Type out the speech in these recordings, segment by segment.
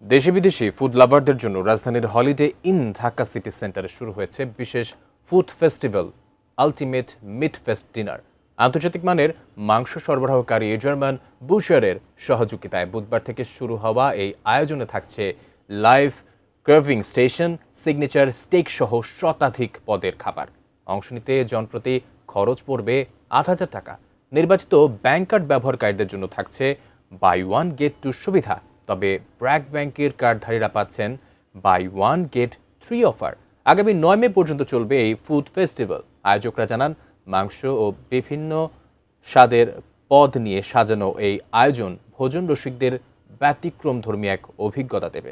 দেশি বিদেশি ফুড লাভারদের জন্য রাজধানীর হলিডে ইন ঢাকা সিটি সেন্টারে শুরু হয়েছে বিশেষ food festival ultimate meat fest dinner. আন্তর্জাতিক মানের মাংস সরবরাহকারী জার্মান বুশারের সহযোগিতায় বুধবার থেকে শুরু হওয়া এই আয়োজনে থাকছে live carving station, signature steak সহ শতাধিক পদের খাবার। অংশ নিতে জনপ্রতি খরচ পড়বে ৮,০০০ টাকা। নির্বাচিত ব্যাংক কার্ড ব্যবহারকারীদের জন্য থাকছে বাই ওয়ান গেট টু সুবিধা। তবে ব্র্যাক ব্যাংকের কার্ডধারীরা পাচ্ছেন বাই ওয়ান গেট 3 অফার। আগামী ৯ মে পর্যন্ত চলবে এই ফুড ফেস্টিভ্যাল। আয়োজকরা জানান, মাংস ও বিভিন্ন স্বাদের পদ নিয়ে সাজানো এই আয়োজন ভোজন রসিকদের ব্যতিক্রমধর্মী এক অভিজ্ঞতা দেবে।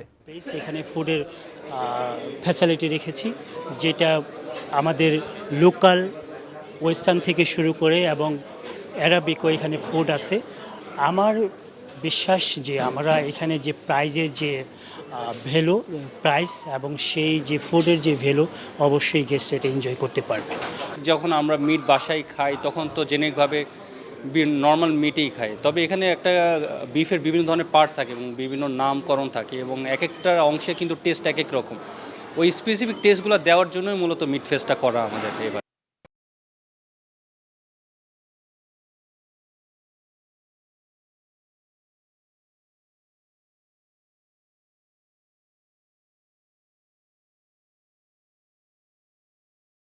এখানে ফুডের ফ্যাসিলিটি রেখেছি, যেটা আমাদের লোকাল ওয়েস্টার্ন থেকে শুরু করে এবং অ্যারাবিকও এখানে ফুড আছে। আমার বিশ্বাস যে আমরা এখানে যে প্রাইজের যে প্রাইস এবং সেই যে ফুডের যে ভ্যালু, অবশ্যই গেস্ট এটা এনজয় করতে পারবে। যখন আমরা মিট বাসায় খাই তখন তো জেনেরিকভাবে নর্মাল মিটই খাই, তবে এখানে একটা বিফের বিভিন্ন ধরনের পার্ট থাকে এবং বিভিন্ন নামকরণ থাকে এবং এক একটা অংশে কিন্তু টেস্ট এক এক রকম। ওই স্পেসিফিক টেস্টগুলো দেওয়ার জন্যই মূলত মিট ফেস্টটা করা আমাদের এবার।